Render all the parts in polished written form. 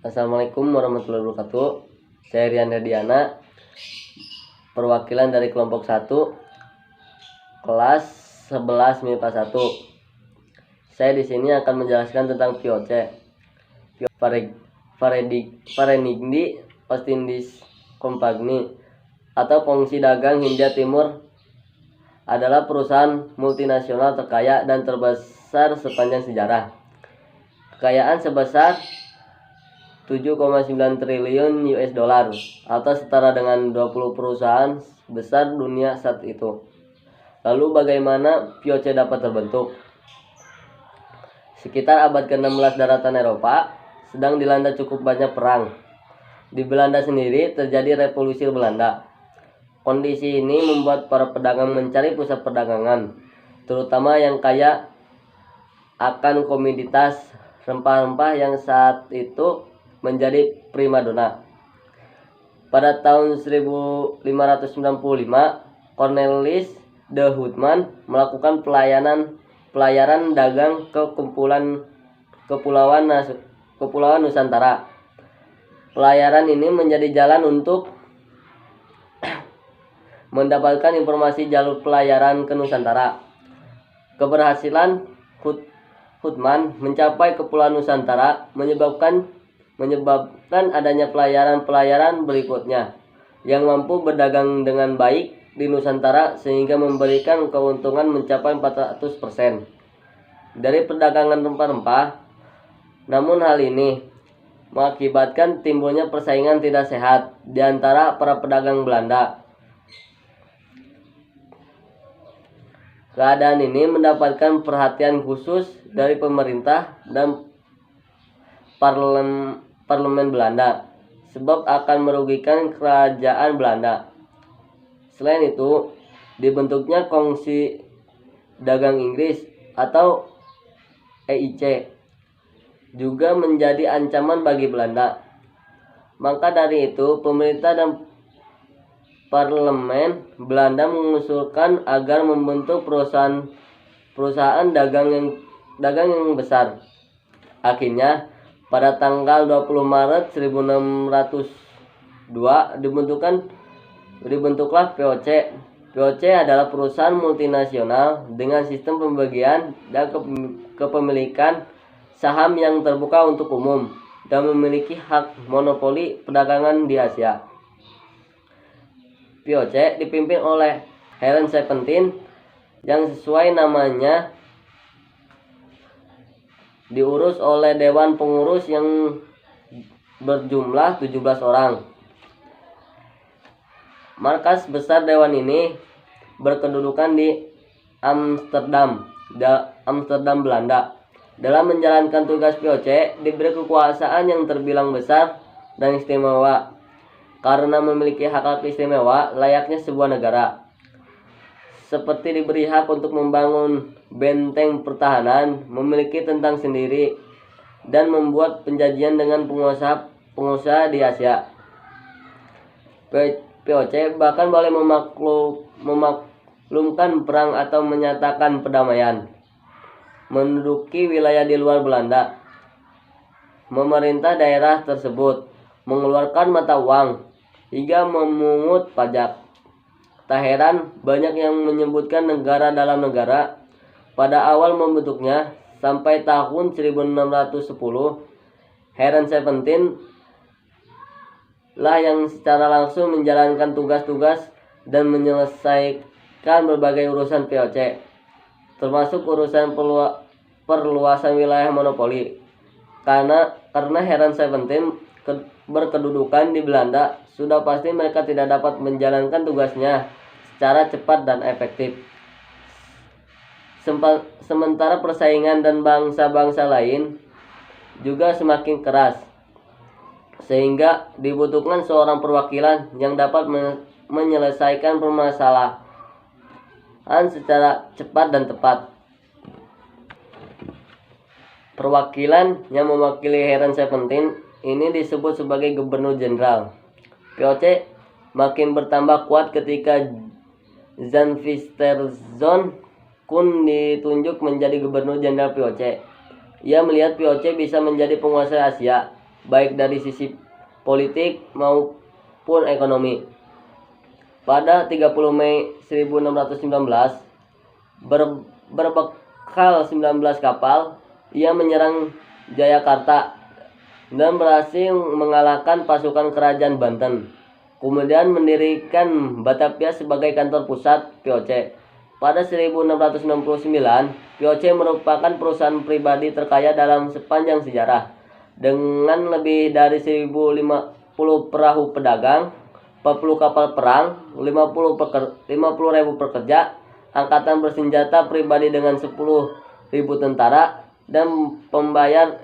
Assalamualaikum warahmatullahi wabarakatuh. Saya Rian Herdiana, perwakilan dari kelompok 1, kelas 11 MIPA 1. Saya di sini akan menjelaskan tentang VOC. Varenigdi Ostindis Compagnie atau Kongsi Dagang Hindia Timur adalah perusahaan multinasional terkaya dan terbesar sepanjang sejarah. Kekayaan sebesar 7,9 triliun US dollar atau setara dengan 20 perusahaan besar dunia saat itu. Lalu bagaimana VOC dapat terbentuk? Sekitar abad ke-16 daratan Eropa sedang dilanda cukup banyak perang. Di Belanda sendiri terjadi revolusi Belanda. Kondisi ini membuat para pedagang mencari pusat perdagangan, terutama yang kaya akan komoditas rempah-rempah yang saat itu menjadi primadona. Pada tahun 1595, Cornelis de Houtman melakukan pelayaran dagang ke Kepulauan Nusantara. Pelayaran ini menjadi jalan untuk mendapatkan informasi jalur pelayaran ke Nusantara. Keberhasilan Houtman mencapai Kepulauan Nusantara menyebabkan adanya pelayaran berikutnya yang mampu berdagang dengan baik di Nusantara sehingga memberikan keuntungan mencapai 400% dari perdagangan rempah-rempah. Namun hal ini mengakibatkan timbulnya persaingan tidak sehat di antara para pedagang Belanda. Keadaan ini mendapatkan perhatian khusus dari pemerintah dan parlemen Belanda, sebab akan merugikan kerajaan Belanda. Selain itu, dibentuknya Kongsi Dagang Inggris atau EIC juga menjadi ancaman bagi Belanda. Maka dari itu, pemerintah dan parlemen Belanda mengusulkan agar membentuk perusahaan dagang yang besar. Akhirnya, pada tanggal 20 Maret 1602 dibentuklah VOC. VOC adalah perusahaan multinasional dengan sistem pembagian dan kepemilikan saham yang terbuka untuk umum dan memiliki hak monopoli perdagangan di Asia. VOC dipimpin oleh Helen Seventeen yang sesuai namanya diurus oleh Dewan Pengurus yang berjumlah 17 orang. Markas besar Dewan ini berkedudukan di Amsterdam, Belanda. Dalam menjalankan tugas VOC diberi kekuasaan yang terbilang besar dan istimewa karena memiliki hak istimewa layaknya sebuah negara. Seperti diberi hak untuk membangun benteng pertahanan, memiliki tentang sendiri, dan membuat penjajian dengan pengusaha di Asia. VOC bahkan boleh memaklumkan perang atau menyatakan perdamaian, menduduki wilayah di luar Belanda, memerintah daerah tersebut, mengeluarkan mata uang, hingga memungut pajak. Tak heran banyak yang menyebutkan negara dalam negara. Pada awal membentuknya sampai tahun 1610, Helen Seventeen lah yang secara langsung menjalankan tugas-tugas dan menyelesaikan berbagai urusan VOC, termasuk urusan perluasan wilayah monopoli. Karena Helen Seventeen berkedudukan di Belanda, sudah pasti mereka tidak dapat menjalankan tugasnya secara cepat dan efektif. Sementara persaingan dan bangsa-bangsa lain juga semakin keras, sehingga dibutuhkan seorang perwakilan yang dapat menyelesaikan permasalahan secara cepat dan tepat. Perwakilan yang mewakili Helen Seventeen ini disebut sebagai Gubernur Jenderal. VOC makin bertambah kuat ketika Jan Viesterzoon Koen ditunjuk menjadi Gubernur Jenderal VOC. Ia melihat VOC bisa menjadi penguasa Asia baik dari sisi politik maupun ekonomi. Pada 30 Mei 1619, berbekal 19 kapal, ia menyerang Jayakarta dan berhasil mengalahkan pasukan kerajaan Banten. Kemudian mendirikan Batavia sebagai kantor pusat VOC. Pada 1669, VOC merupakan perusahaan pribadi terkaya dalam sepanjang sejarah, dengan lebih dari 1050 perahu pedagang, 40 kapal perang, 50.000 pekerja, angkatan bersenjata pribadi dengan 10.000 tentara, dan pembayar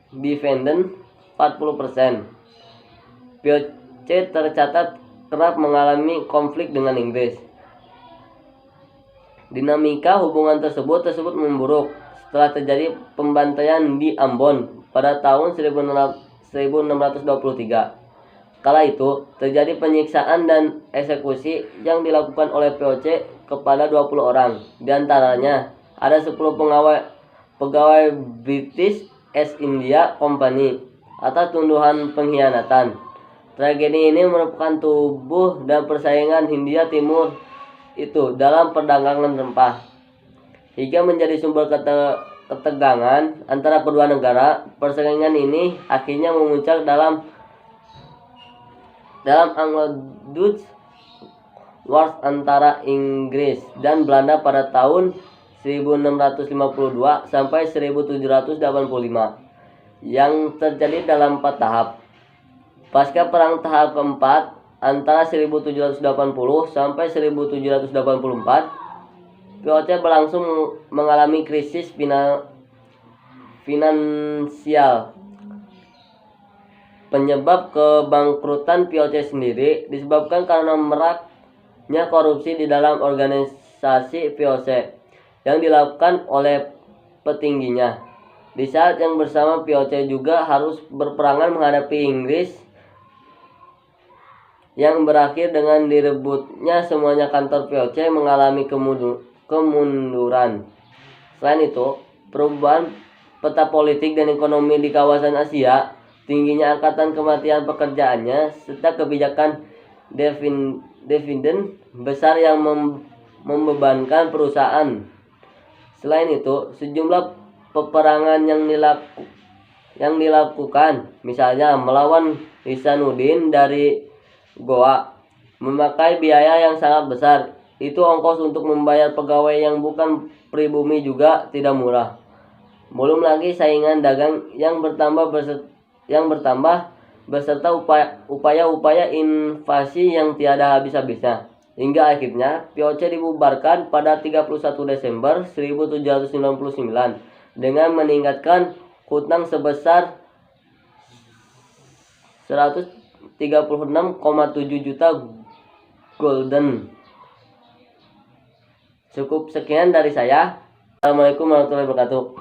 dividen 40%. VOC tercatat kerap mengalami konflik dengan Inggris. Dinamika hubungan tersebut memburuk setelah terjadi pembantaian di Ambon pada tahun 1623. Kala itu terjadi penyiksaan dan eksekusi yang dilakukan oleh VOC kepada 20 orang. Di antaranya ada 10 pegawai British East India Company atas tuduhan pengkhianatan. Tragedi ini merupakan tubuh dan persaingan Hindia Timur itu dalam perdagangan rempah, hingga menjadi sumber ketegangan antara kedua negara. Persaingan ini akhirnya memuncak dalam Anglo-Dutch Wars antara Inggris dan Belanda pada tahun 1652 sampai 1785, yang terjadi dalam 4 tahap. Pasca perang tahap keempat antara 1780 sampai 1784, VOC berlangsung mengalami krisis finansial. Penyebab kebangkrutan VOC sendiri disebabkan karena maraknya korupsi di dalam organisasi VOC yang dilakukan oleh petingginya. Di saat yang bersama, VOC juga harus berperangan menghadapi Inggris yang berakhir dengan direbutnya semuanya. Kantor VOC mengalami kemunduran. Selain itu, perubahan peta politik dan ekonomi di kawasan Asia, tingginya angkatan kematian pekerjaannya, serta kebijakan dividen besar yang membebankan perusahaan. Selain itu, sejumlah peperangan yang dilakukan, misalnya melawan Ihsanuddin dari Goa, memakai biaya yang sangat besar. Itu ongkos untuk membayar pegawai yang bukan pribumi juga tidak murah. Belum lagi saingan dagang yang bertambah beserta upaya-upaya invasi yang tiada habis-habisnya. Hingga akhirnya VOC dibubarkan pada 31 Desember 1799 dengan meningkatkan hutang sebesar 136,7 juta gulden. Cukup sekian dari saya. Assalamualaikum warahmatullahi wabarakatuh.